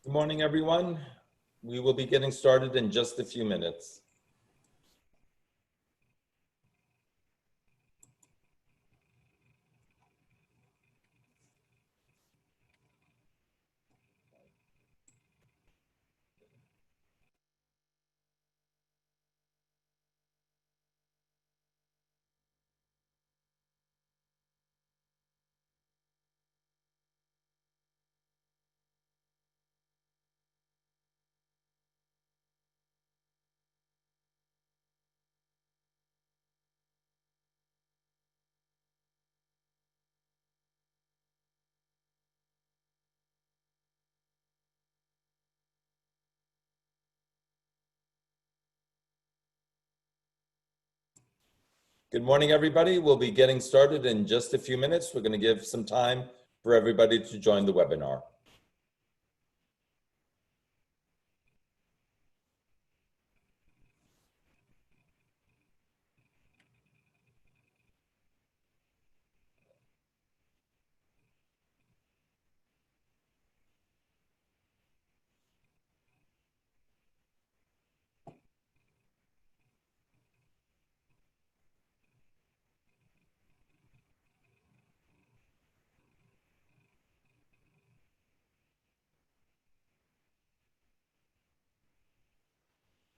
Good morning, everyone. We will be getting started in just a few minutes. Good morning, everybody. We'll be getting started in just a few minutes. We're going to give some time for everybody to join the webinar.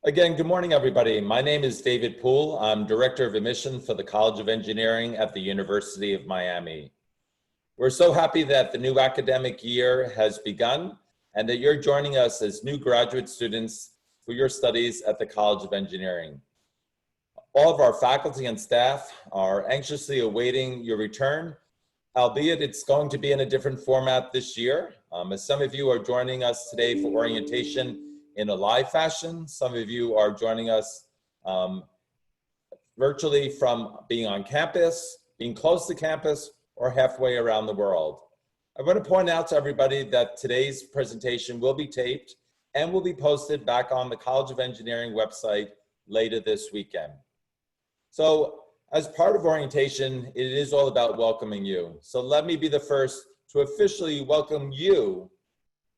Again, good morning, everybody. My name is David Poole. I'm Director of Admission for the College of Engineering at the University of Miami. We're so happy that the new academic year has begun and that you're joining us as new graduate students for your studies at the College of Engineering. All of our faculty and staff are anxiously awaiting your return, albeit it's going to be in a different format this year. As some of you are joining us today for orientation in a live fashion, some of you are joining us virtually from being on campus, being close to campus, or halfway around the world. I want to point out to everybody that today's presentation will be taped and will be posted back on the College of Engineering website later this weekend. So as part of orientation, it is all about welcoming you. So let me be the first to officially welcome you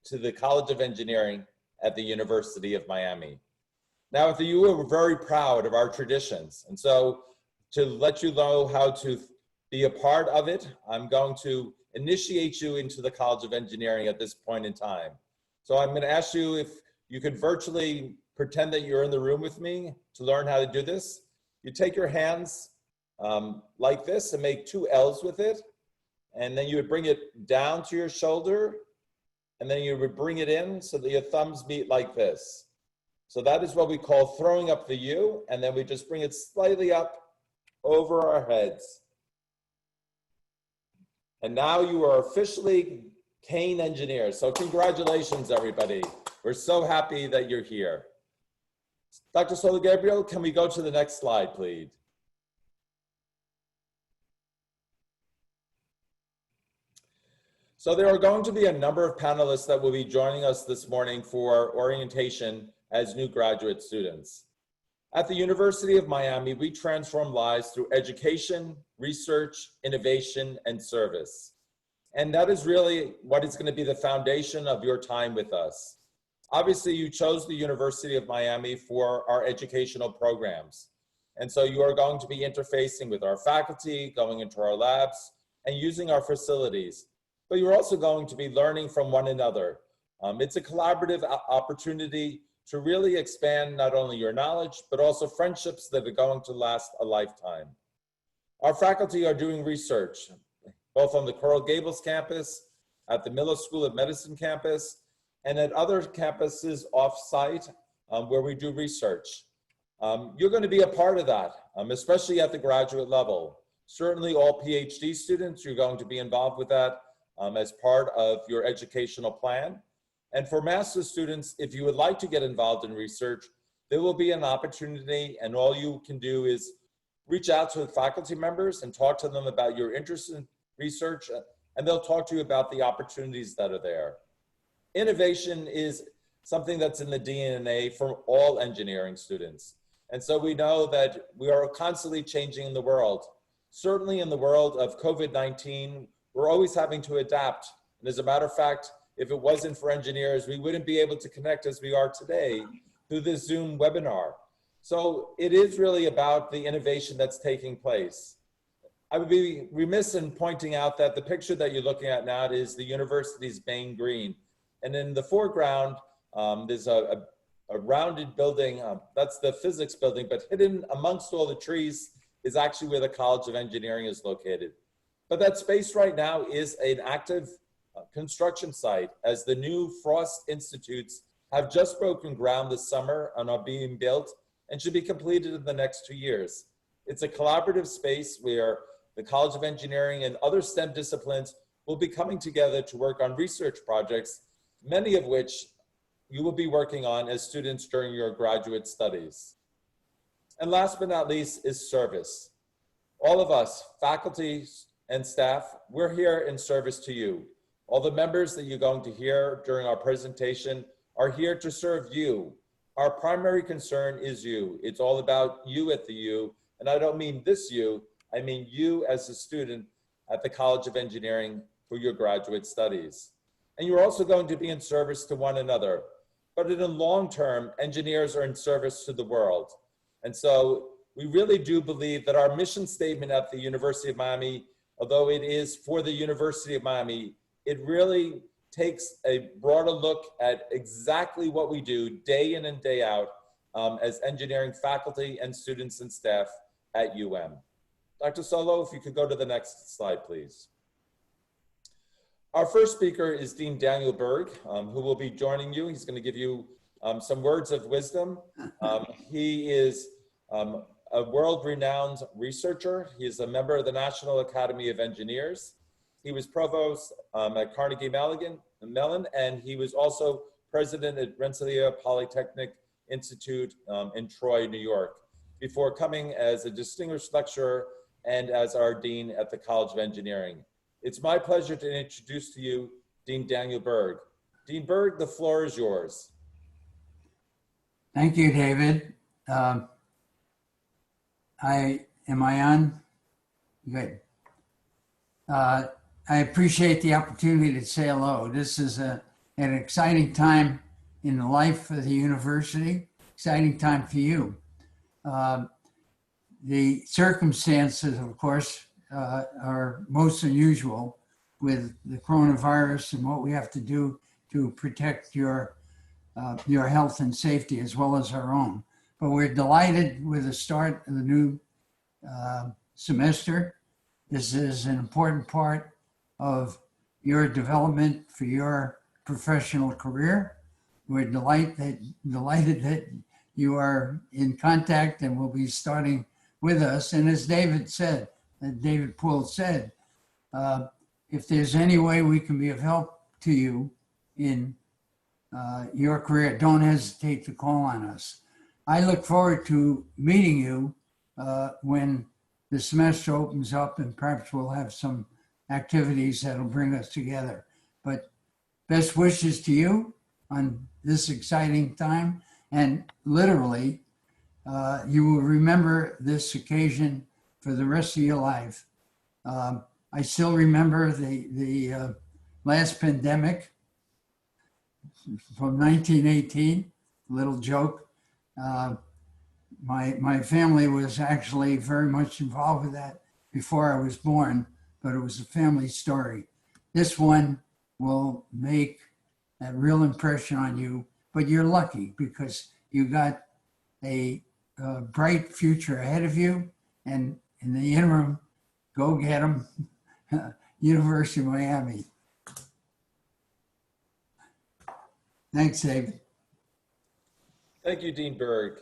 to the College of Engineering at the University of Miami. Now, at the U, we're very proud of our traditions. And so to let you know how to be a part of it, I'm going to initiate you into the College of Engineering at this point in time. So I'm going to ask you if you could virtually pretend that you're in the room with me to learn how to do this. You take your hands like this and make two L's with it. And then you would bring it down to your shoulder. And then you would bring it in so that your thumbs meet like this. So that is what we call throwing up the U. And then we just bring it slightly up over our heads. And now you are officially Kane engineers. So congratulations, everybody. We're so happy that you're here. Dr. Sola Gabriel, can we go to the next slide, please? So there are going to be a number of panelists that will be joining us this morning for orientation as new graduate students. At the University of Miami, we transform lives through education, research, innovation, and service. And that is really what is going to be the foundation of your time with us. Obviously, you chose the University of Miami for our educational programs. And so you are going to be interfacing with our faculty, going into our labs, and using our facilities. But you're also going to be learning from one another. It's a collaborative opportunity to really expand not only your knowledge, but also friendships that are going to last a lifetime. Our faculty are doing research, both on the Coral Gables campus, at the Miller School of Medicine campus, and at other campuses off-site where we do research. You're going to be a part of that, especially at the graduate level. Certainly all PhD students, you're going to be involved with that as part of your educational plan. And for master's students, if you would like to get involved in research, there will be an opportunity, and all you can do is reach out to the faculty members and talk to them about your interest in research, and they'll talk to you about the opportunities that are there. Innovation is something that's in the DNA for all engineering students. And so we know that we are constantly changing the world. Certainly in the world of COVID-19, we're always having to adapt. And as a matter of fact, if it wasn't for engineers, we wouldn't be able to connect as we are today through this Zoom webinar. So it is really about the innovation that's taking place. I would be remiss in pointing out that the picture that you're looking at now is the university's main green. And in the foreground, there's a rounded building, that's the physics building, but hidden amongst all the trees is actually where the College of Engineering is located. But that space right now is an active construction site, as the new Frost Institutes have just broken ground this summer and are being built and should be completed in the next 2 years. It's a collaborative space where the College of Engineering and other STEM disciplines will be coming together to work on research projects, many of which you will be working on as students during your graduate studies. And last but not least is service. All of us, faculty and staff, we're here in service to you. All the members that you're going to hear during our presentation are here to serve you. Our primary concern is you. It's all about you at the U, and I don't mean this you, I mean you as a student at the College of Engineering for your graduate studies. And you're also going to be in service to one another. But in the long term, engineers are in service to the world. And so we really do believe that our mission statement at the University of Miami, although it is for the University of Miami, it really takes a broader look at exactly what we do day in and day out as engineering faculty and students and staff at UM. Dr. Solo, if you could go to the next slide, please. Our first speaker is Dean Daniel Berg, who will be joining you. He's going to give you some words of wisdom. He is a world-renowned researcher. He is a member of the National Academy of Engineers. He was provost at Carnegie Mellon, and he was also president at Rensselaer Polytechnic Institute in Troy, New York, before coming as a distinguished lecturer and as our dean at the College of Engineering. It's my pleasure to introduce to you Dean Daniel Berg. Dean Berg, the floor is yours. Thank you, David. Am I on? Good. I appreciate the opportunity to say hello. This is an exciting time in the life of the university, exciting time for you. The circumstances, of course, are most unusual with the coronavirus and what we have to do to protect your health and safety as well as our own. But we're delighted with the start of the new semester. This is an important part of your development for your professional career. We're delighted that you are in contact and will be starting with us. And as David Poole said, if there's any way we can be of help to you in your career, don't hesitate to call on us. I look forward to meeting you when the semester opens up, and perhaps we'll have some activities that'll bring us together. But best wishes to you on this exciting time, and literally, you will remember this occasion for the rest of your life. I still remember the last pandemic from 1918, little joke. My family was actually very much involved with that before I was born, but it was a family story. This one will make a real impression on you, but you're lucky because you got a bright future ahead of you, and in the interim, go get them. University of Miami. Thanks, David. Thank you, Dean Berg.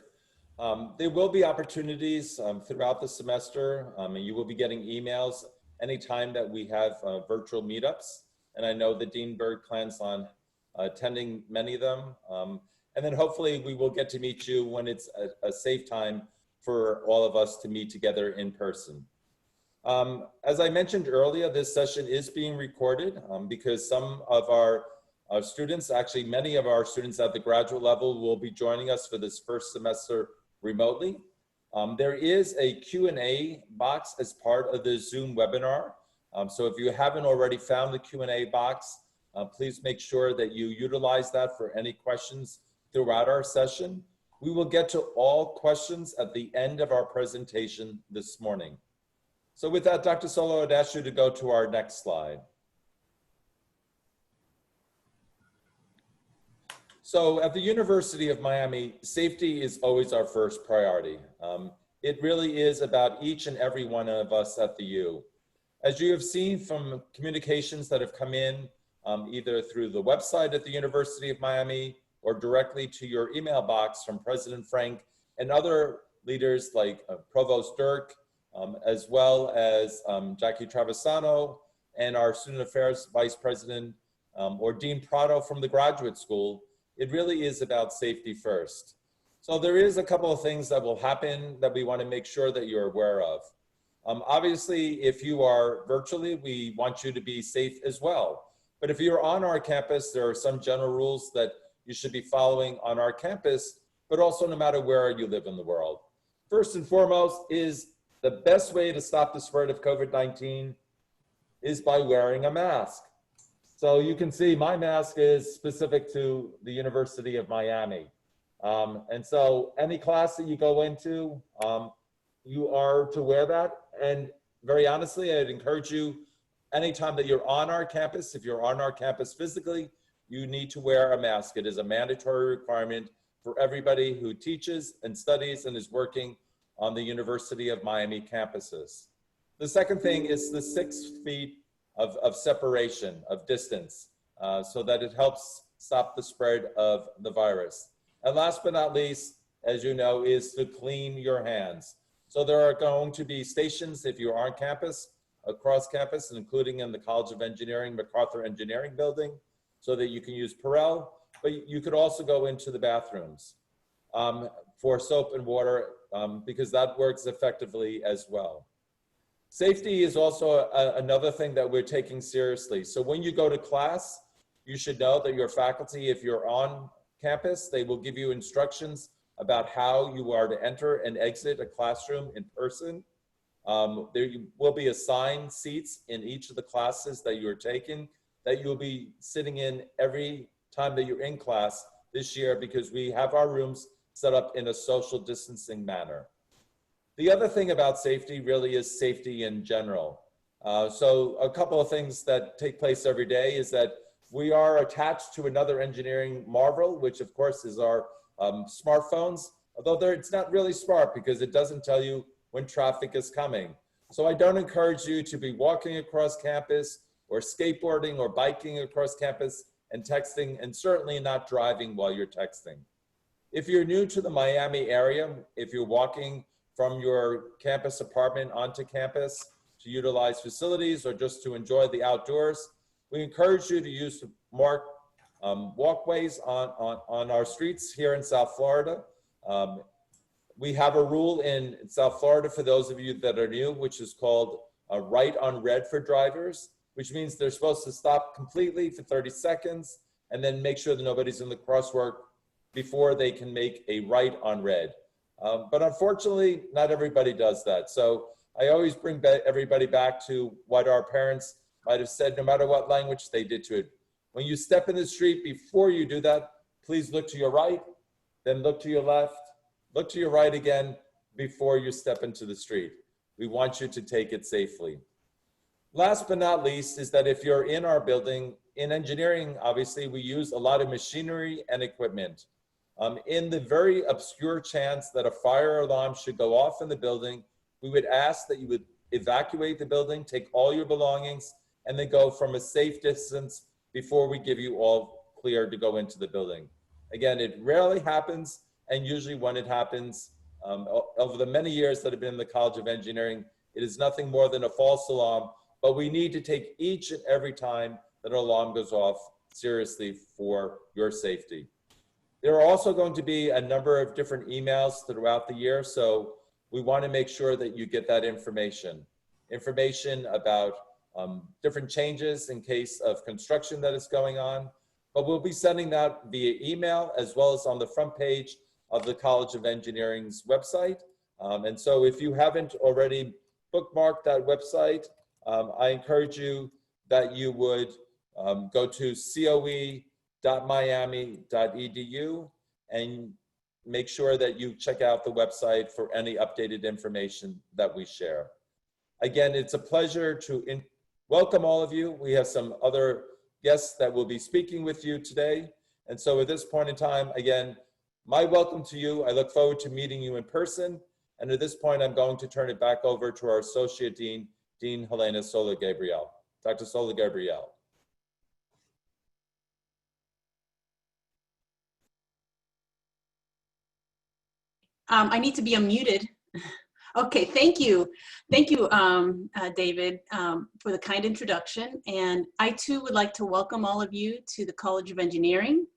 There will be opportunities throughout the semester, and you will be getting emails anytime that we have virtual meetups. And I know that Dean Berg plans on attending many of them. And then hopefully we will get to meet you when it's a safe time for all of us to meet together in person. As I mentioned earlier, this session is being recorded because some of our students, actually many of our students at the graduate level, will be joining us for this first semester remotely. There is a Q&A box as part of the Zoom webinar. So if you haven't already found the Q&A box, Please make sure that you utilize that for any questions throughout our session. We will get to all questions at the end of our presentation this morning. So with that, Dr. Solo, I'd ask you to go to our next slide. So at the University of Miami, safety is always our first priority. It really is about each and every one of us at the U. As you have seen from communications that have come in, either through the website at the University of Miami or directly to your email box from President Frank and other leaders like Provost Dirk, as well as Jackie Travisano and our Student Affairs Vice President or Dean Prado from the Graduate School, it really is about safety first. So there is a couple of things that will happen that we want to make sure that you're aware of. Obviously, if you are virtually, we want you to be safe as well. But if you're on our campus, there are some general rules that you should be following on our campus, but also no matter where you live in the world. First and foremost is the best way to stop the spread of COVID-19 is by wearing a mask. So you can see my mask is specific to the University of Miami. And so any class that you go into, you are to wear that. And very honestly, I'd encourage you, anytime that you're on our campus, if you're on our campus physically, you need to wear a mask. It is a mandatory requirement for everybody who teaches and studies and is working on the University of Miami campuses. The second thing is the 6 feet of separation, of distance, so that it helps stop the spread of the virus. And last but not least, as you know, is to clean your hands. So there are going to be stations if you're on campus, across campus, including in the College of Engineering, MacArthur Engineering Building, so that you can use Purell, but you could also go into the bathrooms for soap and water because that works effectively as well. Safety is also another thing that we're taking seriously. So when you go to class, you should know that your faculty, if you're on campus, they will give you instructions about how you are to enter and exit a classroom in person. There will be assigned seats in each of the classes that you're taking that you'll be sitting in every time that you're in class this year because we have our rooms set up in a social distancing manner. The other thing about safety really is safety in general. So a couple of things that take place every day is that we are attached to another engineering marvel, which of course is our smartphones, although it's not really smart because it doesn't tell you when traffic is coming. So I don't encourage you to be walking across campus or skateboarding or biking across campus and texting, and certainly not driving while you're texting. If you're new to the Miami area, if you're walking from your campus apartment onto campus to utilize facilities or just to enjoy the outdoors, we encourage you to use marked walkways on our streets here in South Florida. We have a rule in South Florida for those of you that are new, which is called a right on red for drivers, which means they're supposed to stop completely for 30 seconds and then make sure that nobody's in the crosswalk before they can make a right on red. But unfortunately, not everybody does that. So I always bring everybody back to what our parents might have said, no matter what language they did to it. When you step in the street, before you do that, please look to your right, then look to your left, look to your right again before you step into the street. We want you to take it safely. Last but not least is that if you're in our building, in engineering, obviously, we use a lot of machinery and equipment. In the very obscure chance that a fire alarm should go off in the building, we would ask that you would evacuate the building, take all your belongings, and then go from a safe distance before we give you all clear to go into the building. Again, it rarely happens, and usually when it happens, over the many years that I've been in the College of Engineering, it is nothing more than a false alarm, but we need to take each and every time that an alarm goes off seriously for your safety. There are also going to be a number of different emails throughout the year, so we want to make sure that you get that information about different changes in case of construction that is going on, but we'll be sending that via email as well as on the front page of the College of Engineering's website. And so if you haven't already bookmarked that website, I encourage you that you would Go to coe.miami.edu and make sure that you check out the website for any updated information that we share. Again, it's a pleasure to welcome all of you. We have some other guests that will be speaking with you today. And so at this point in time, again, my welcome to you. I look forward to meeting you in person. And at this point, I'm going to turn it back over to our Associate Dean, Dean Helena Sola-Gabriel. Dr. Sola-Gabriel. I need to be unmuted. Okay, thank you. Thank you, David, for the kind introduction. And I too would like to welcome all of you to the College of Engineering.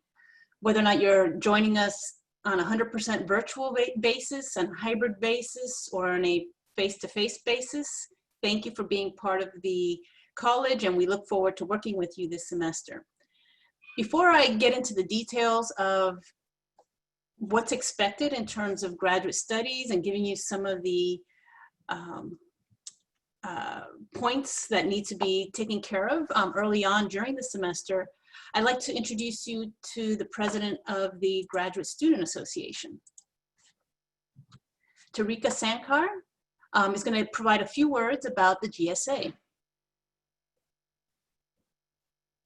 Whether or not you're joining us on a 100% virtual basis, on a hybrid basis, or on a face-to-face basis, thank you for being part of the college, and we look forward to working with you this semester. Before I get into the details of what's expected in terms of graduate studies and giving you some of the points that need to be taken care of early on during the semester, I'd like to introduce you to the president of the Graduate Student Association. Tarika Sankar is going to provide a few words about the GSA.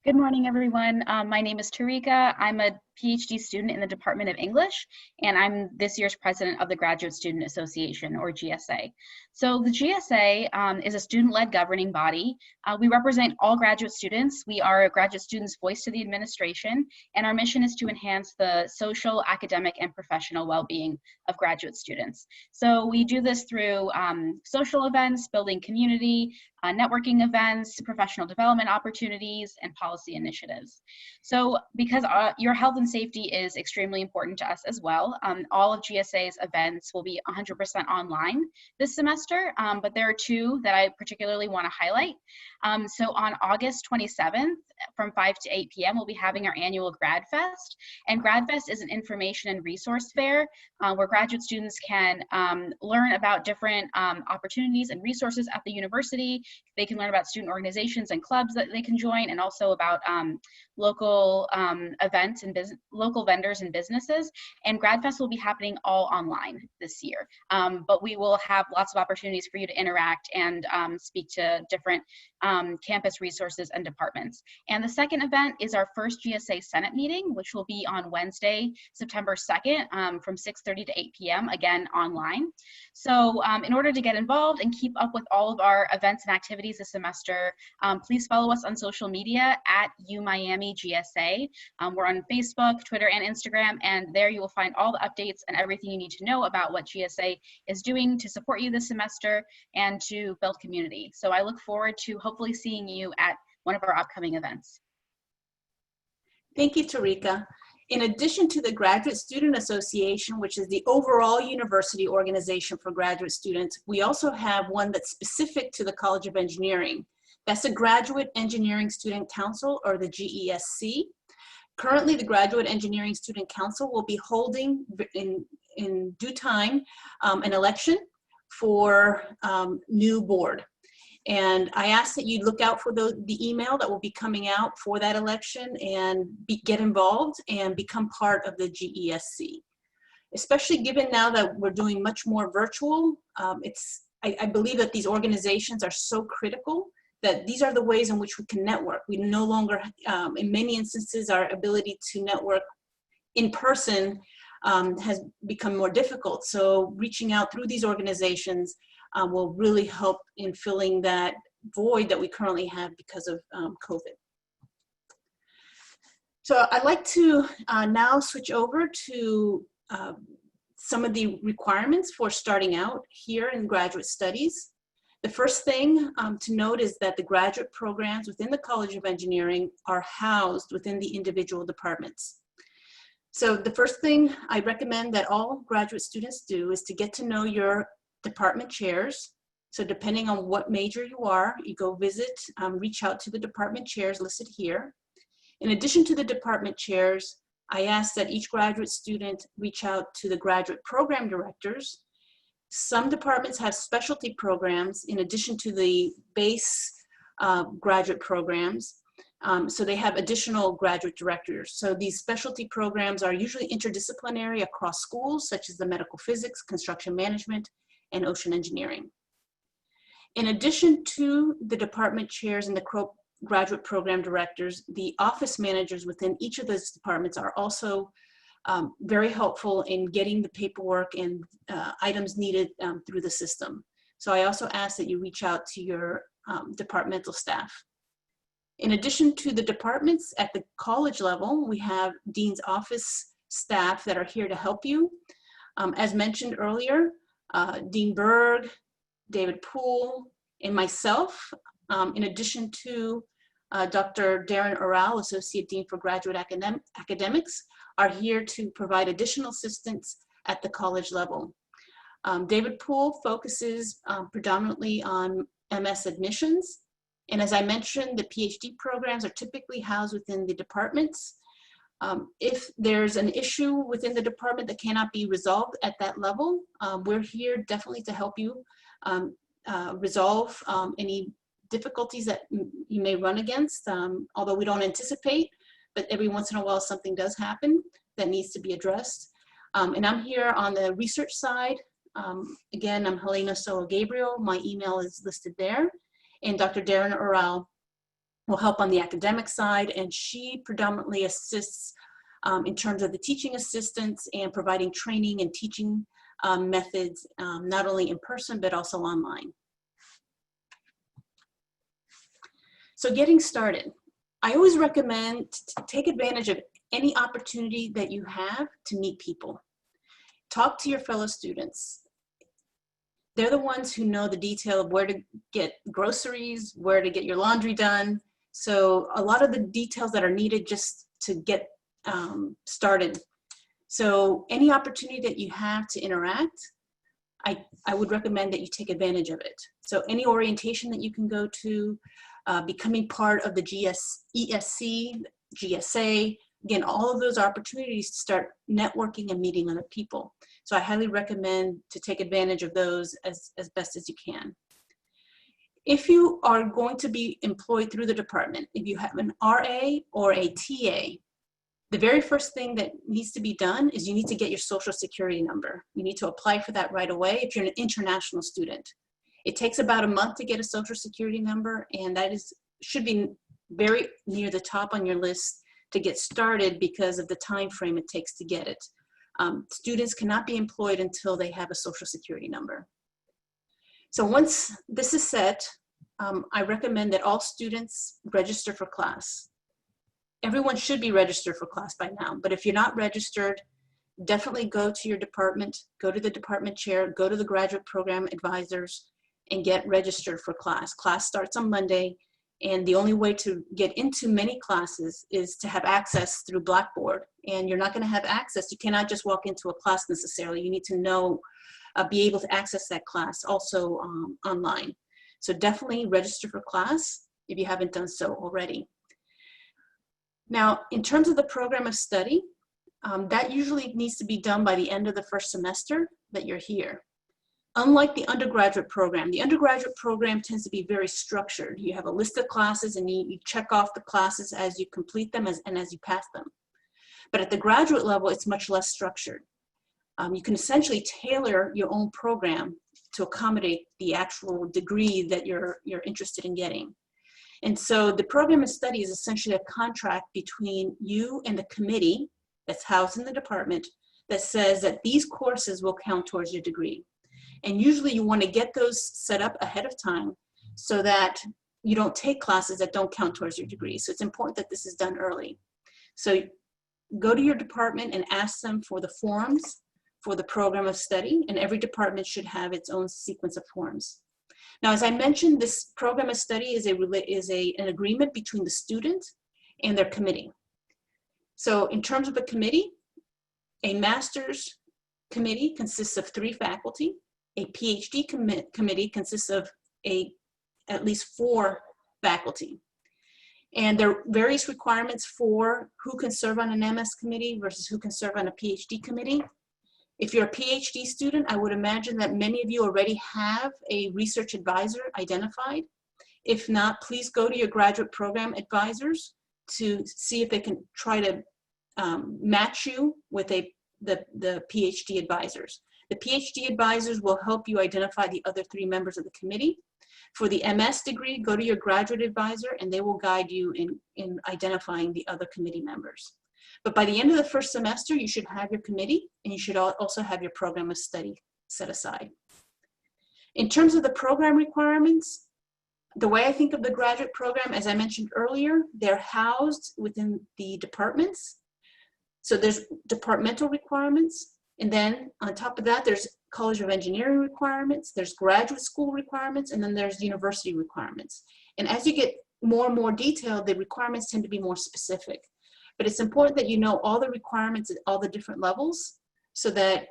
Good morning, everyone. My name is Tarika. I'm a PhD student in the Department of English, and I'm this year's president of the Graduate Student Association, or GSA. So the GSA is a student-led governing body. We represent all graduate students. We are a graduate student's voice to the administration, and our mission is to enhance the social, academic, and professional well-being of graduate students. So we do this through social events, building community, networking events, professional development opportunities, and policy initiatives. So because your health and safety is extremely important to us as well, all of GSA's events will be 100% online this semester, but there are two that I particularly want to highlight. So on August 27th, from 5 to 8 p.m., we'll be having our annual Grad Fest. And Grad Fest is an information and resource fair where graduate students can learn about different opportunities and resources at the university. They can learn about student organizations and clubs that they can join, and also about local events and local vendors and businesses. And Grad Fest will be happening all online this year. But we will have lots of opportunities for you to interact and speak to different campus resources and departments. And the second event is our first GSA Senate meeting, which will be on Wednesday, September 2nd from 6:30 to 8 p.m., again online. So in order to get involved and keep up with all of our events and activities this semester, please follow us on social media at UMiamiGSA. We're on Facebook, Twitter, and Instagram, and there you will find all the updates and everything you need to know about what GSA is doing to support you this semester and to build community. So I look forward to hopefully seeing you at one of our upcoming events. Thank you, Tarika. In addition to the Graduate Student Association, which is the overall university organization for graduate students, we also have one that's specific to the College of Engineering. That's the Graduate Engineering Student Council, or the GESC. Currently, the Graduate Engineering Student Council will be holding in due time an election for new board. And I ask that you look out for the email that will be coming out for that election and get involved and become part of the GESC. Especially given now that we're doing much more virtual, I believe that these organizations are so critical that these are the ways in which we can network. We no longer, in many instances, our ability to network in person has become more difficult. So reaching out through these organizations will really help in filling that void that we currently have because of COVID. So I'd like to now switch over to some of the requirements for starting out here in graduate studies. The first thing to note is that the graduate programs within the College of Engineering are housed within the individual departments. So the first thing I recommend that all graduate students do is to get to know your department chairs. So depending on what major you are, you go visit, reach out to the department chairs listed here. In addition to the department chairs, I ask that each graduate student reach out to the graduate program directors. Some departments have specialty programs in addition to the base graduate programs. So they have additional graduate directors. So these specialty programs are usually interdisciplinary across schools, such as the medical physics, construction management, and ocean engineering. In addition to the department chairs and the graduate program directors, the office managers within each of those departments are also very helpful in getting the paperwork and items needed through the system. So I also ask that you reach out to your departmental staff. In addition to the departments at the college level, we have Dean's office staff that are here to help you. As mentioned earlier, Dean Berg, David Poole, and myself, in addition to Dr. Darren Oral, Associate Dean for Graduate Academics, are here to provide additional assistance at the college level. David Poole focuses predominantly on MS admissions. And as I mentioned, the PhD programs are typically housed within the departments. If there's an issue within the department that cannot be resolved at that level, we're here definitely to help you resolve any difficulties that you may run against, although we don't anticipate, but every once in a while something does happen that needs to be addressed. And I'm here on the research side. Again, I'm Helena Soa Gabriel. My email is listed there. And Dr. Darren Oral will help on the academic side, and she predominantly assists in terms of the teaching assistance and providing training and teaching methods, not only in person, but also online. So getting started, I always recommend to take advantage of any opportunity that you have to meet people. Talk to your fellow students. They're the ones who know the detail of where to get groceries, where to get your laundry done. So a lot of the details that are needed just to get started. So any opportunity that you have to interact, I would recommend that you take advantage of it. So any orientation that you can go to, becoming part of the ESC, GSA, again, all of those opportunities to start networking and meeting other people. So I highly recommend to take advantage of those as best as you can. If you are going to be employed through the department, if you have an RA or a TA, the very first thing that needs to be done is you need to get your social security number. You need to apply for that right away if you're an international student. It takes about a month to get a social security number, and that should be very near the top on your list to get started because of the time frame it takes to get it. Students cannot be employed until they have a social security number. So once this is set, I recommend that all students register for class. Everyone should be registered for class by now, but if you're not registered, definitely go to your department, go to the department chair, go to the graduate program advisors, and get registered for class. Class starts on Monday, and the only way to get into many classes is to have access through Blackboard, and you're not going to have access. You cannot just walk into a class necessarily. You need to know, be able to access that class also online. So definitely register for class if you haven't done so already. Now, in terms of the program of study, that usually needs to be done by the end of the first semester that you're here. Unlike the undergraduate program tends to be very structured. You have a list of classes and you check off the classes as you complete them and as you pass them. But at the graduate level, it's much less structured. You can essentially tailor your own program to accommodate the actual degree that you're interested in getting. And so the program of study is essentially a contract between you and the committee that's housed in the department that says that these courses will count towards your degree. And usually you want to get those set up ahead of time so that you don't take classes that don't count towards your degree. So it's important that this is done early. So go to your department and ask them for the forms for the program of study, and every department should have its own sequence of forms. Now, as I mentioned, this program of study is an agreement between the student and their committee. So in terms of a committee, a master's committee consists of 3 faculty. A PhD committee consists of at least 4 faculty. And there are various requirements for who can serve on an MS committee versus who can serve on a PhD committee. If you're a PhD student, I would imagine that many of you already have a research advisor identified. If not, please go to your graduate program advisors to see if they can try to match you with the PhD advisors. The PhD advisors will help you identify the other 3 members of the committee. For the MS degree, go to your graduate advisor and they will guide you in identifying the other committee members. But by the end of the first semester, you should have your committee and you should also have your program of study set aside. In terms of the program requirements, the way I think of the graduate program, as I mentioned earlier, they're housed within the departments. So there's departmental requirements. And then on top of that, there's College of Engineering requirements, there's graduate school requirements, and then there's university requirements. And as you get more and more detailed, the requirements tend to be more specific. But it's important that you know all the requirements at all the different levels so that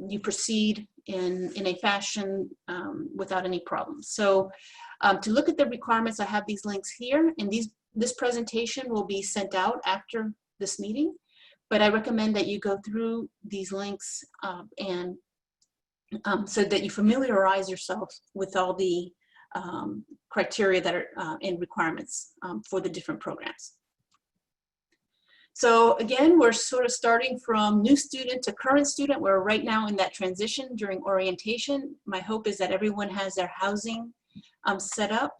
you proceed in a fashion without any problems. So to look at the requirements, I have these links here, and this presentation will be sent out after this meeting. But I recommend that you go through these links so that you familiarize yourself with all the criteria that are and requirements for the different programs. So again, we're sort of starting from new student to current student. We're right now in that transition during orientation. My hope is that everyone has their housing set up.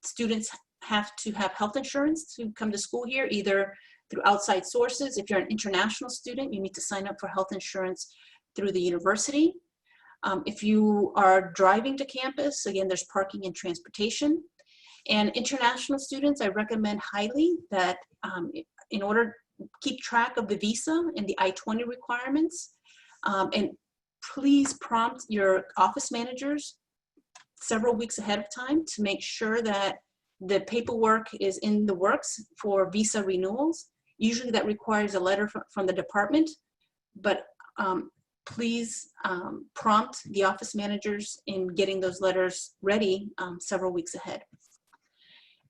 Students have to have health insurance to come to school here, either through outside sources. If you're an international student, you need to sign up for health insurance through the university. If you are driving to campus, again, there's parking and transportation. And international students, I recommend highly that in order to keep track of the visa and the I-20 requirements, and please prompt your office managers several weeks ahead of time to make sure that the paperwork is in the works for visa renewals. Usually that requires a letter from the department, but please prompt the office managers in getting those letters ready several weeks ahead.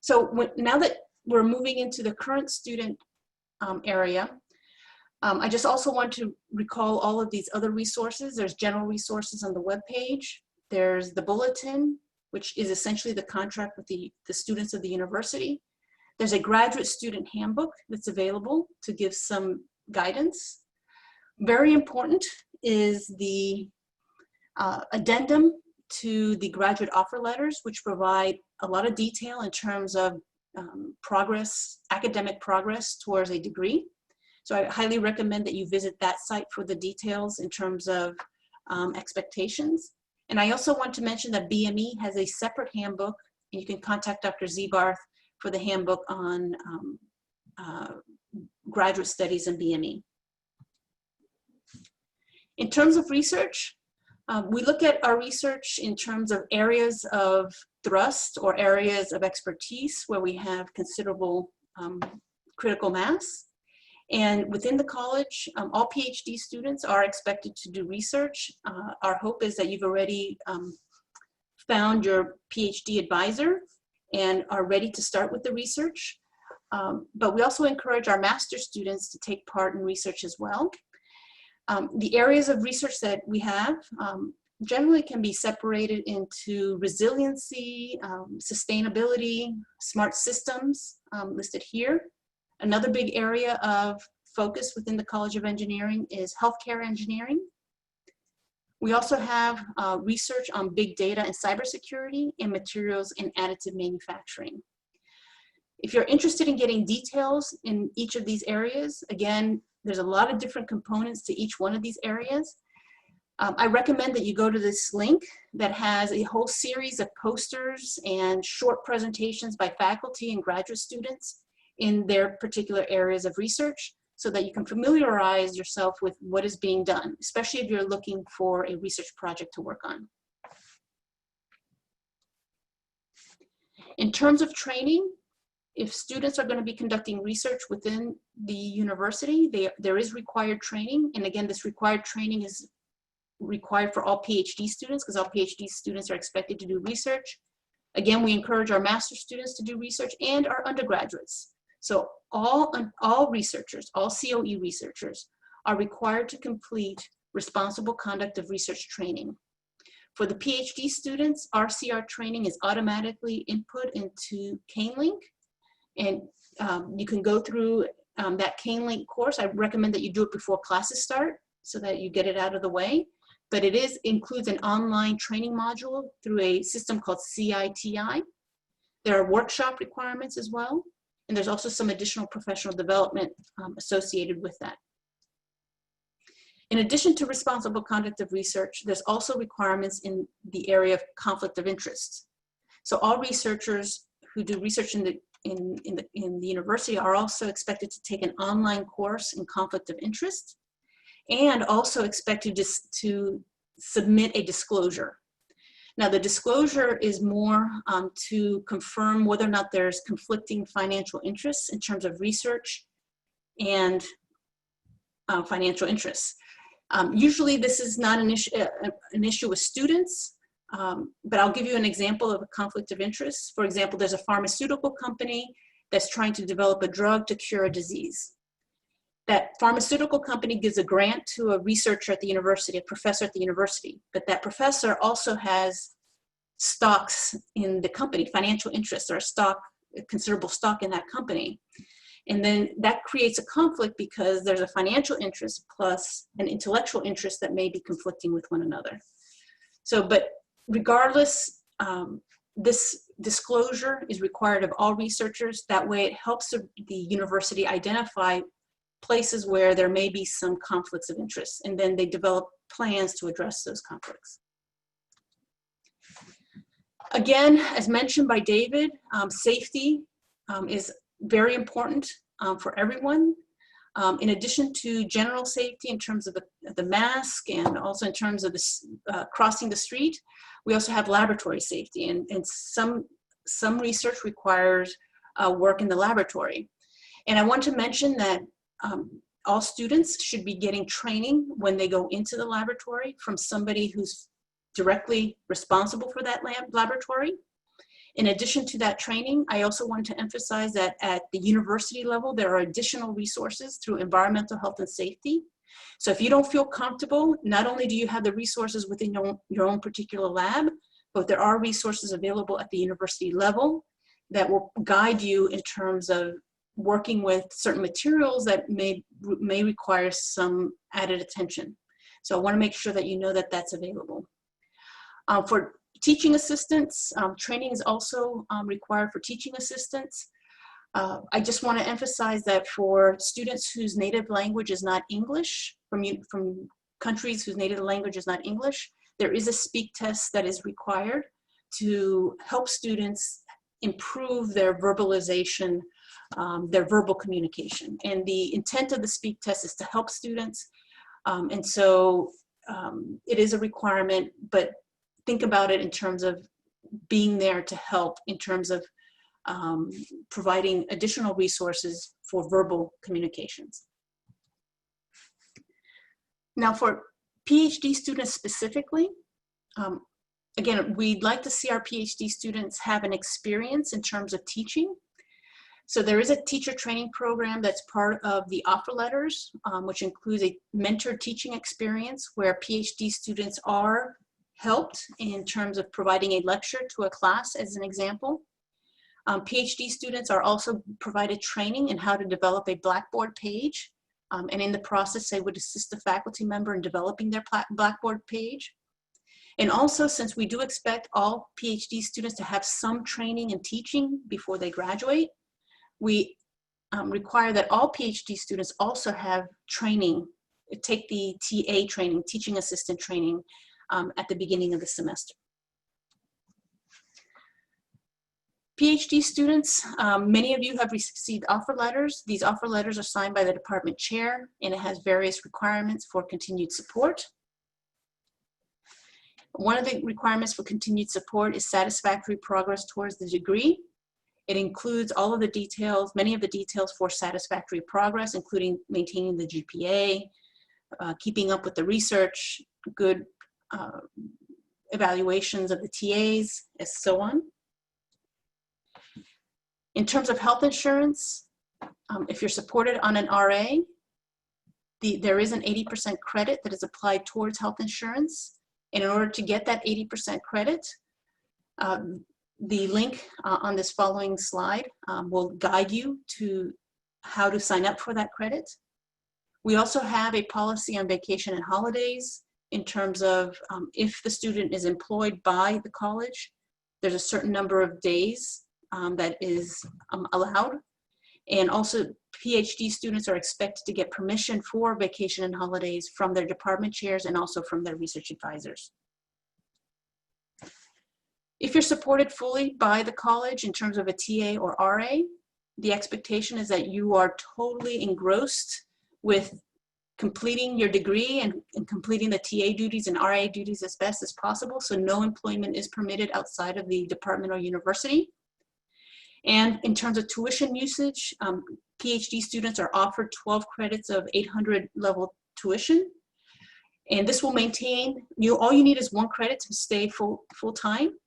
So now that we're moving into the current student area, I just also want to recall all of these other resources. There's general resources on the webpage. There's the bulletin, which is essentially the contract with the students of the university. There's a graduate student handbook that's available to give some guidance. Very important is the addendum to the graduate offer letters, which provide a lot of detail in terms of progress, academic progress towards a degree. So I highly recommend that you visit that site for the details in terms of expectations. And I also want to mention that BME has a separate handbook, and you can contact Dr. Zebarth for the handbook on graduate studies in BME. In terms of research, we look at our research in terms of areas of thrust or areas of expertise where we have considerable critical mass. And within the college, all PhD students are expected to do research. Our hope is that you've already found your PhD advisor and are ready to start with the research. But we also encourage our master's students to take part in research as well. The areas of research that we have generally can be separated into resiliency, sustainability, smart systems listed here. Another big area of focus within the College of Engineering is healthcare engineering. We also have research on big data and cybersecurity and materials and additive manufacturing. If you're interested in getting details in each of these areas, again, there's a lot of different components to each one of these areas. I recommend that you go to this link that has a whole series of posters and short presentations by faculty and graduate students in their particular areas of research so that you can familiarize yourself with what is being done, especially if you're looking for a research project to work on. In terms of training, if students are going to be conducting research within the university, there is required training. And again, this required training is required for all PhD students because all PhD students are expected to do research. Again, we encourage our master's students to do research and our undergraduates. So all researchers, all COE researchers are required to complete responsible conduct of research training. For the PhD students, RCR training is automatically input into CaneLink, and you can go through that CaneLink course. I recommend that you do it before classes start so that you get it out of the way. But it includes an online training module through a system called CITI. There are workshop requirements as well, and there's also some additional professional development associated with that. In addition to responsible conduct of research, there's also requirements in the area of conflict of interest. So all researchers who do research in the university are also expected to take an online course in conflict of interest, and also expected to submit a disclosure. Now, the disclosure is more to confirm whether or not there's conflicting financial interests in terms of research and financial interests. Usually this is not an issue with students, but I'll give you an example of a conflict of interest. For example, there's a pharmaceutical company that's trying to develop a drug to cure a disease. That pharmaceutical company gives a grant to a researcher at the university, a professor at the university, but that professor also has stocks in the company, financial interests, or a considerable stock in that company. And then that creates a conflict because there's a financial interest plus an intellectual interest that may be conflicting with one another. So, but regardless, this disclosure is required of all researchers. That way it helps the university identify places where there may be some conflicts of interest, and then they develop plans to address those conflicts. Again, as mentioned by David, safety is very important for everyone. In addition to general safety in terms of the mask and also in terms of crossing the street, we also have laboratory safety, and some research requires work in the laboratory. And I want to mention that all students should be getting training when they go into the laboratory from somebody who's directly responsible for that laboratory. In addition to that training, I also want to emphasize that at the university level, there are additional resources through environmental health and safety. So if you don't feel comfortable, not only do you have the resources within your own particular lab, but there are resources available at the university level that will guide you in terms of working with certain materials that may require some added attention. So I want to make sure that you know that that's available. For teaching assistants, training is also required for teaching assistants. I just want to emphasize that for students whose native language is not English, from countries whose native language is not English, there is a speak test that is required to help students improve their verbalization, their verbal communication. And the intent of the speak test is to help students. And so it is a requirement, but think about it in terms of being there to help in terms of providing additional resources for verbal communications. Now for PhD students specifically, again, we'd like to see our PhD students have an experience in terms of teaching. So there is a teacher training program that's part of the offer letters, which includes a mentored teaching experience where PhD students are helped in terms of providing a lecture to a class as an example. PhD students are also provided training in how to develop a Blackboard page. And in the process, they would assist a faculty member in developing their Blackboard page. And also, since we do expect all PhD students to have some training in teaching before they graduate, we require that all PhD students also have training, take the TA training, teaching assistant training, at the beginning of the semester. PhD students, many of you have received offer letters. These offer letters are signed by the department chair, and it has various requirements for continued support. One of the requirements for continued support is satisfactory progress towards the degree. It includes all of the details, many of the details for satisfactory progress, including maintaining the GPA, keeping up with the research, good evaluations of the TAs, and so on. In terms of health insurance, if you're supported on an RA, there is an 80% credit that is applied towards health insurance. And in order to get that 80% credit, the link on this following slide will guide you to how to sign up for that credit. We also have a policy on vacation and holidays in terms of if the student is employed by the college, there's a certain number of days that is allowed. And also PhD students are expected to get permission for vacation and holidays from their department chairs and also from their research advisors. If you're supported fully by the college in terms of a TA or RA, the expectation is that you are totally engrossed with completing your degree and completing the TA duties and RA duties as best as possible, so no employment is permitted outside of the department or university. And in terms of tuition usage, PhD students are offered 12 credits of 800 level tuition. And this will maintain, all you need is 1 credit to stay full time.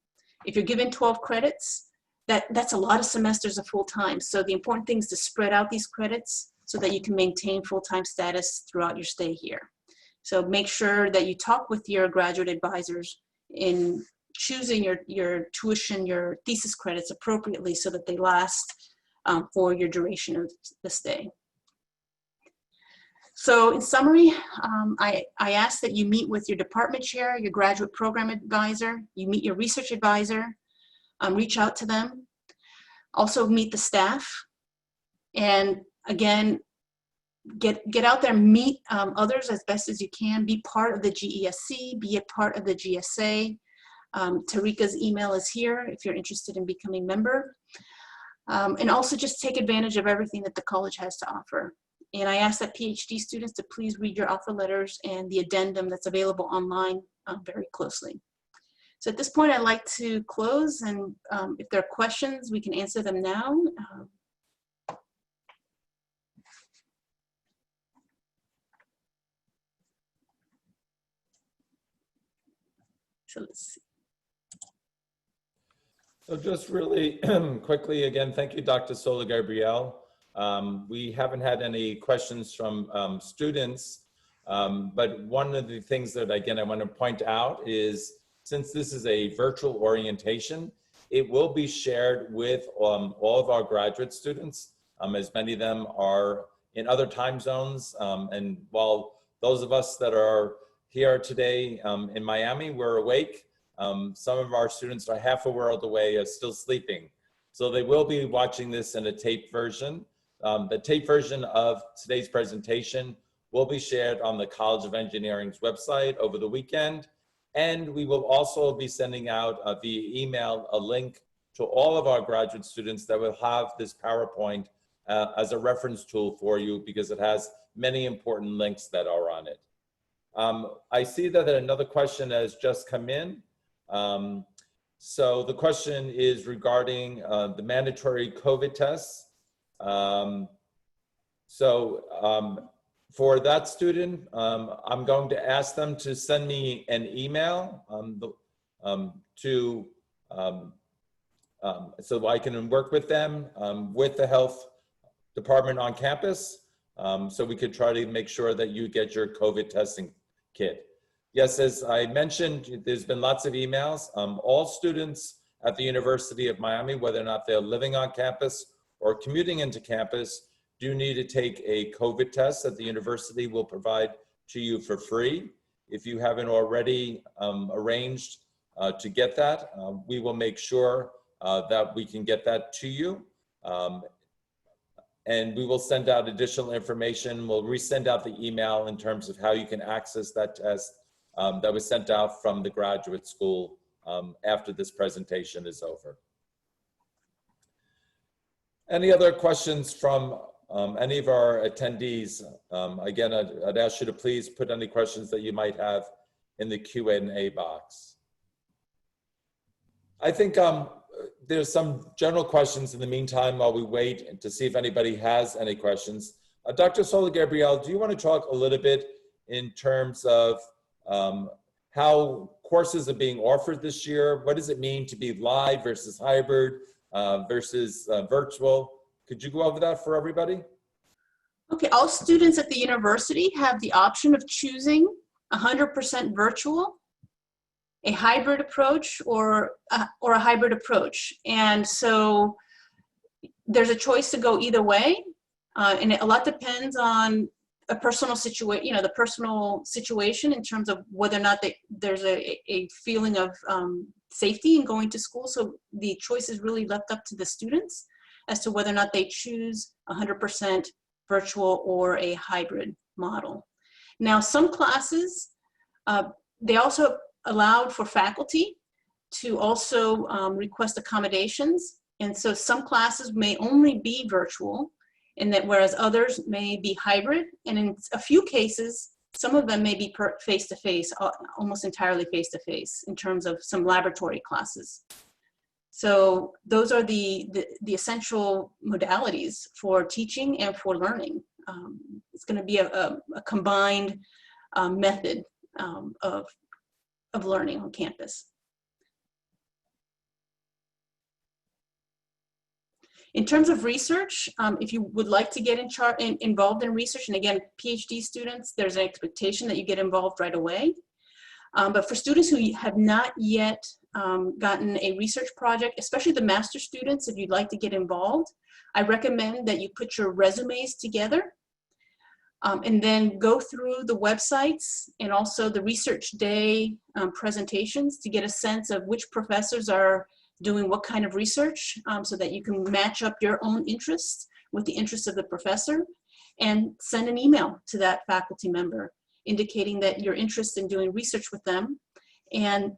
If you're given 12 credits, that's a lot of semesters of full time. So the important thing is to spread out these credits so that you can maintain full-time status throughout your stay here. So make sure that you talk with your graduate advisors in choosing your tuition, your thesis credits appropriately so that they last for your duration of the stay. So in summary, I ask that you meet with your department chair, your graduate program advisor, you meet your research advisor, reach out to them, also meet the staff, and again, get out there, meet others as best as you can, be part of the GESC, be a part of the GSA. Tarika's email is here if you're interested in becoming a member. And also just take advantage of everything that the college has to offer. And I ask that PhD students to please read your offer letters and the addendum that's available online very closely. So at this point, I'd like to close, and if there are questions, we can answer them now. So let's see. So just really quickly, again, thank you, Dr. Sola Gabriel. We haven't had any questions from students, but one of the things that, again, I want to point out is, since this is a virtual orientation, it will be shared with all of our graduate students, as many of them are in other time zones. And while those of us that are here today in Miami, we're awake, some of our students are half a world away, are still sleeping. So they will be watching this in a taped version. The taped version of today's presentation will be shared on the College of Engineering's website over the weekend. And we will also be sending out via email a link to all of our graduate students that will have this PowerPoint as a reference tool for you, because it has many important links that are on it. I see that another question has just come in. So the question is regarding the mandatory COVID tests. For that student, I'm going to ask them to send me an email so I can work with them with the health department on campus, so we could try to make sure that you get your COVID testing kit. Yes, as I mentioned, there's been lots of emails. All students at the University of Miami, whether or not they're living on campus or commuting into campus, do need to take a COVID test that the university will provide to you for free. If you haven't already arranged to get that, we will make sure that we can get that to you. And we will send out additional information. We'll resend out the email in terms of how you can access that test that was sent out from the graduate school after this presentation is over. Any other questions from any of our attendees? Again, I'd ask you to please put any questions that you might have in the Q&A box. I think there's some general questions in the meantime while we wait to see if anybody has any questions. Dr. Sola Gabriel, do you want to talk a little bit in terms of how courses are being offered this year? What does it mean to be live versus hybrid versus virtual? Could you go over that for everybody? Okay, all students at the university have the option of choosing 100% virtual a hybrid approach or a hybrid approach. And so there's a choice to go either way. And a lot depends on a personal situation, the personal situation in terms of whether or not there's a feeling of safety in going to school. So the choice is really left up to the students as to whether or not they choose 100% virtual or a hybrid model. Now, some classes, they also allowed for faculty to also request accommodations. And so some classes may only be virtual, and that whereas others may be hybrid. And in a few cases, some of them may be face-to-face, almost entirely face-to-face in terms of some laboratory classes. So those are the essential modalities for teaching and for learning. It's going to be a combined method of learning on campus. In terms of research, if you would like to get involved in research, and again, PhD students, there's an expectation that you get involved right away. But for students who have not yet gotten a research project, especially the master students, if you'd like to get involved, I recommend that you put your resumes together and then go through the websites and also the research day presentations to get a sense of which professors are doing what kind of research so that you can match up your own interests with the interests of the professor, and send an email to that faculty member indicating that you're interested in doing research with them. And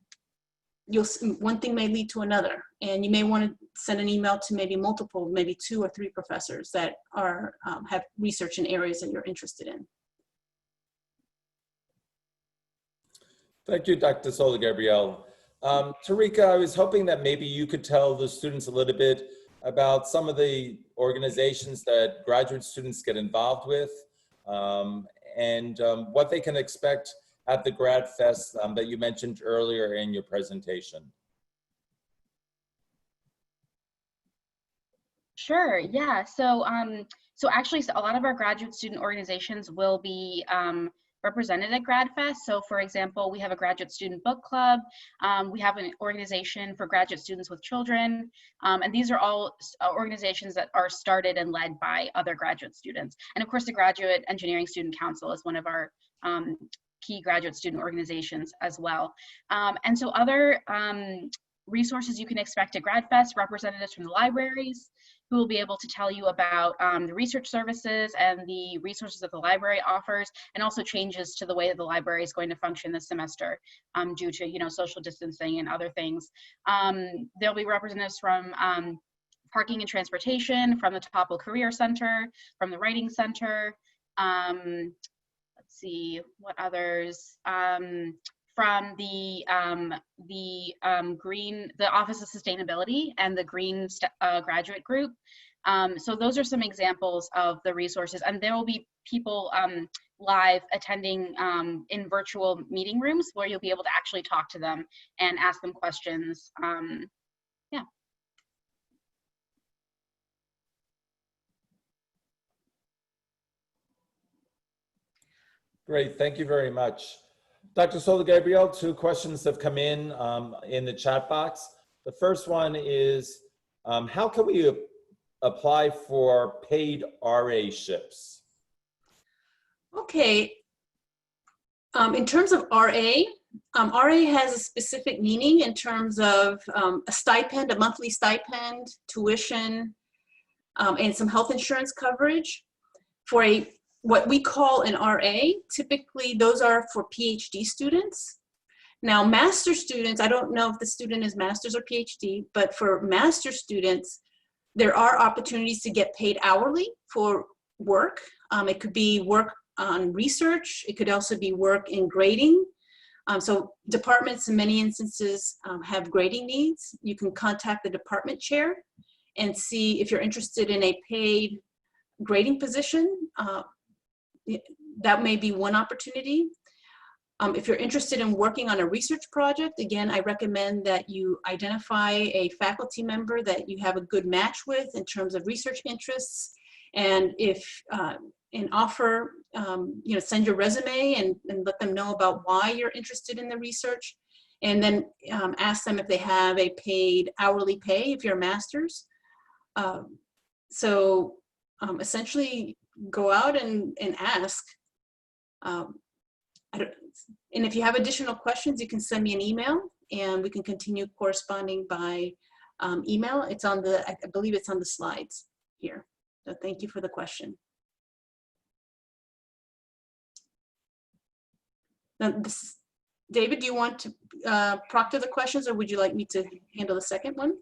one thing may lead to another, and you may want to send an email to maybe 2 or 3 professors that have research in areas that you're interested in. Thank you, Dr. Sola Gabrielle. Tarika, I was hoping that maybe you could tell the students a little bit about some of the organizations that graduate students get involved with, and what they can expect at the Grad Fest that you mentioned earlier in your presentation. Sure, yeah. So actually, a lot of our graduate student organizations will be represented at GradFest. So for example, we have a graduate student book club. We have an organization for graduate students with children. And these are all organizations that are started and led by other graduate students. And of course, the Graduate Engineering Student Council is one of our key graduate student organizations as well. And so other resources you can expect at GradFest, representatives from the libraries, who will be able to tell you about the research services and the resources that the library offers, and also changes to the way that the library is going to function this semester due to social distancing and other things. There'll be representatives from Parking and Transportation, from the Topple Career Center, from the Writing Center. Let's see what others. From the Office of Sustainability and the Green Graduate Group. So those are some examples of the resources, and there will be people live attending in virtual meeting rooms where you'll be able to actually talk to them and ask them questions. Yeah. Great, thank you very much. Dr. Sola Gabrielle, 2 questions have come in the chat box. The first one is, how can we apply for paid RA-ships? Okay. In terms of RA, RA has a specific meaning in terms of a stipend, a monthly stipend, tuition, and some health insurance coverage. For what we call an RA, typically those are for PhD students. Now, master students, I don't know if the student is master's or PhD, but for master students, there are opportunities to get paid hourly for work. It could be work on research. It could also be work in grading. So departments in many instances have grading needs. You can contact the department chair and see if you're interested in a paid grading position. That may be one opportunity. If you're interested in working on a research project, again, I recommend that you identify a faculty member that you have a good match with in terms of research interests, and send your resume and let them know about why you're interested in the research. and then ask them if they have a paid hourly pay if you're a master's. Essentially go out and ask. And if you have additional questions, you can send me an email and we can continue corresponding by email. It's on the, I believe it's on the slides here. So thank you for the question. Now, David, do you want to proctor the questions, or would you like me to handle the second one?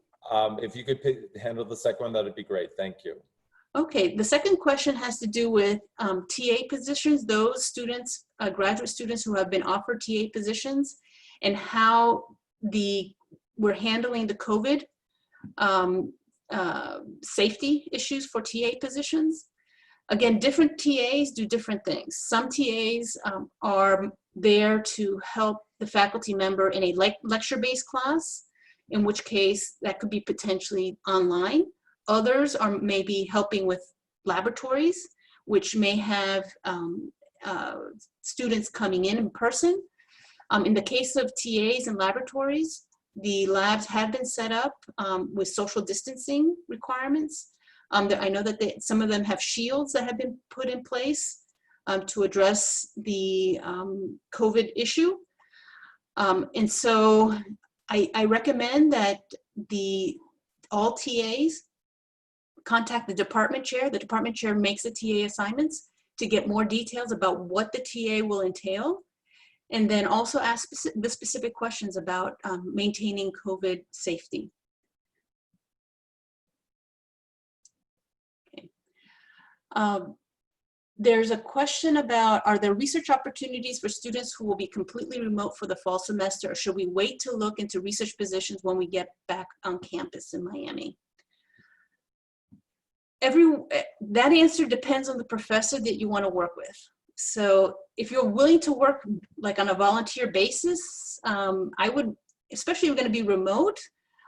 If you could handle the second one, that would be great. Thank you. Okay, the second question has to do with TA positions, those students, graduate students who have been offered TA positions, and how we're handling the COVID safety issues for TA positions. Again, different TAs do different things. Some TAs are there to help the faculty member in a lecture-based class, in which case that could be potentially online. Others are maybe helping with laboratories, which may have students coming in person. In the case of TAs and laboratories, the labs have been set up with social distancing requirements. I know that some of them have shields that have been put in place to address the COVID issue. And so I recommend that all TAs contact the department chair. The department chair makes the TA assignments to get more details about what the TA will entail, and then also ask the specific questions about maintaining COVID safety. Okay. There's a question about, are there research opportunities for students who will be completely remote for the fall semester, or should we wait to look into research positions when we get back on campus in Miami? That answer depends on the professor that you want to work with. So if you're willing to work like on a volunteer basis, I would, especially if you're going to be remote,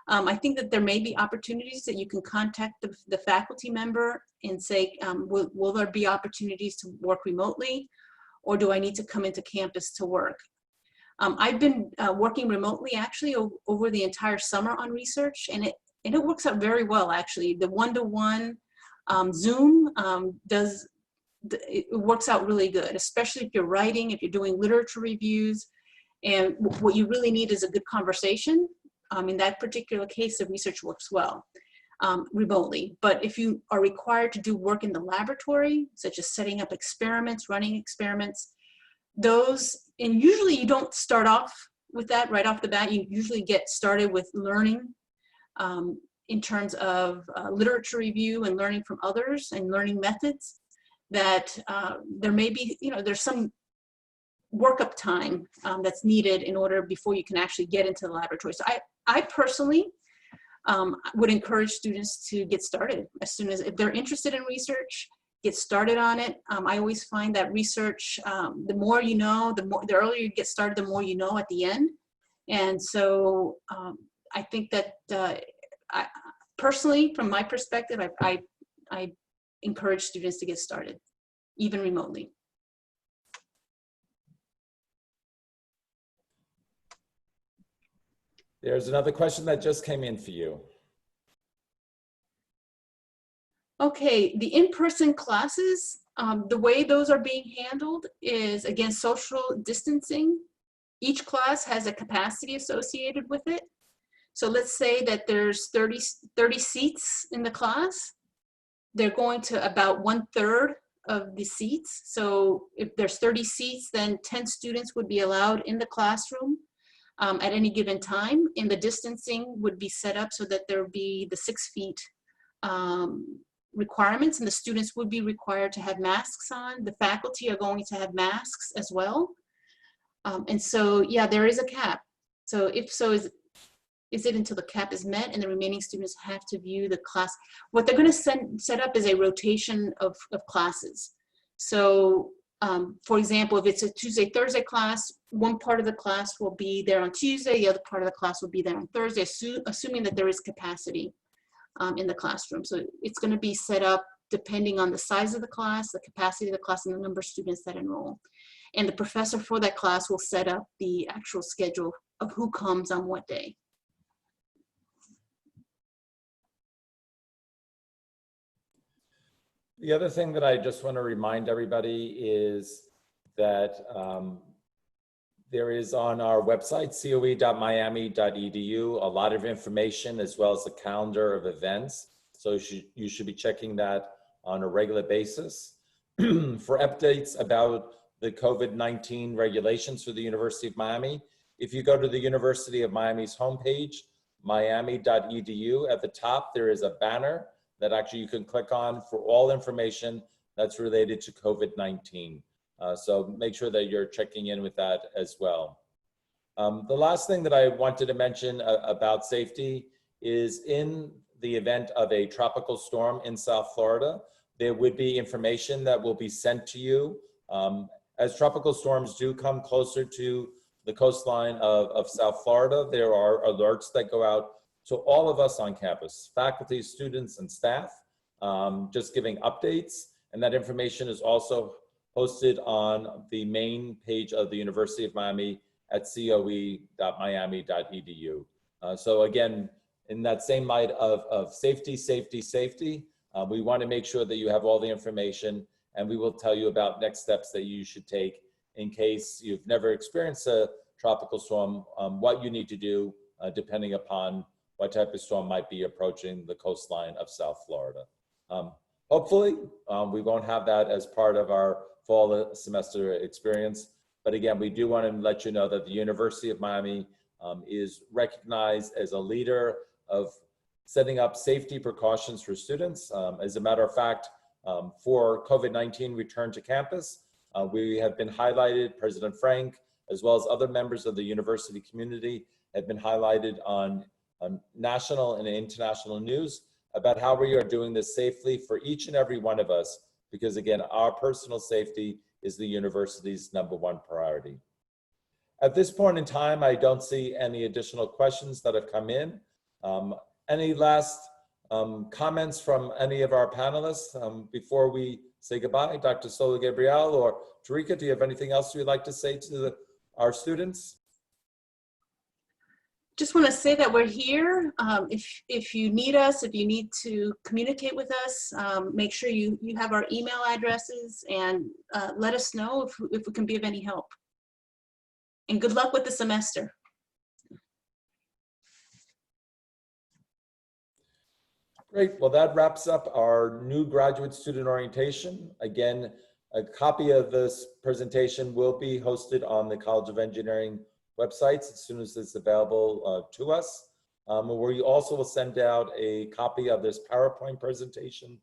I think that there may be opportunities that you can contact the faculty member and say, will there be opportunities to work remotely, or do I need to come into campus to work? I've been working remotely actually over the entire summer on research, and it works out very well actually. The one-to-one Zoom it works out really good, especially if you're writing, if you're doing literature reviews, and what you really need is a good conversation. In that particular case, the research works well remotely. But if you are required to do work in the laboratory, such as setting up experiments, running experiments, those, and usually you don't start off with that right off the bat. You usually get started with learning in terms of literature review and learning from others and learning methods, that there may be, there's some workup time that's needed in order before you can actually get into the laboratory. So I personally would encourage students to get started as soon as, if they're interested in research, get started on it. I always find that research, the more you know, the earlier you get started, the more you know at the end. And so I think that personally, from my perspective, I encourage students to get started, even remotely. There's another question that just came in for you. Okay, the in-person classes, the way those are being handled is, again, social distancing. Each class has a capacity associated with it. So let's say that there's 30 seats in the class. They're going to about 1/3 of the seats. So if there's 30 seats, then 10 students would be allowed in the classroom at any given time. And the distancing would be set up so that there would be the 6 feet requirements, and the students would be required to have masks on. The faculty are going to have masks as well. And so, yeah, there is a cap. So if so, is it until the cap is met and the remaining students have to view the class? What they're going to set up is a rotation of classes. So, for example, if it's a Tuesday, Thursday class, one part of the class will be there on Tuesday, the other part of the class will be there on Thursday, assuming that there is capacity in the classroom. So it's going to be set up depending on the size of the class, the capacity of the class, and the number of students that enroll. And the professor for that class will set up the actual schedule of who comes on what day. The other thing that I just want to remind everybody is that there is on our website, coe.miami.edu, a lot of information as well as a calendar of events. So you should be checking that on a regular basis. For updates about the COVID-19 regulations for the University of Miami, if you go to the University of Miami's homepage, miami.edu, at the top there is a banner that actually you can click on for all information that's related to COVID-19. So make sure that you're checking in with that as well. The last thing that I wanted to mention about safety is in the event of a tropical storm in South Florida, there would be information that will be sent to you. As tropical storms do come closer to the coastline of South Florida, there are alerts that go out to all of us on campus, faculty, students, and staff, just giving updates. And that information is also posted on the main page of the University of Miami at coe.miami.edu. So again, in that same light of safety, we want to make sure that you have all the information, and we will tell you about next steps that you should take in case you've never experienced a tropical storm, what you need to do depending upon what type of storm might be approaching the coastline of South Florida. Hopefully, we won't have that as part of our fall semester experience. But again, we do want to let you know that the University of Miami is recognized as a leader of setting up safety precautions for students. As a matter of fact, for COVID-19 return to campus, we have been highlighted, President Frank, as well as other members of the university community have been highlighted on national and international news about how we are doing this safely for each and every one of us, because again, our personal safety is the university's #1 priority. At this point in time, I don't see any additional questions that have come in. Any last comments from any of our panelists before we say goodbye? Dr. Sola Gabriel or Tarika, do you have anything else you'd like to say to our students? Just want to say that we're here. If you need us, if you need to communicate with us, make sure you have our email addresses and let us know if we can be of any help. And good luck with the semester. Great, well that wraps up our new graduate student orientation. Again, a copy of this presentation will be hosted on the College of Engineering websites as soon as it's available to us. We also will send out a copy of this PowerPoint presentation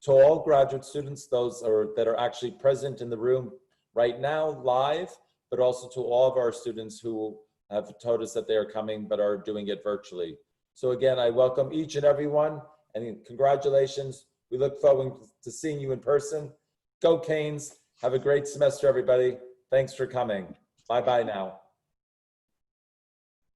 to all graduate students, those that are actually present in the room right now live, but also to all of our students who have told us that they are coming but are doing it virtually. So again, I welcome each and every one, and congratulations. We look forward to seeing you in person. Go Canes. Have a great semester, everybody. Thanks for coming. Bye-bye now.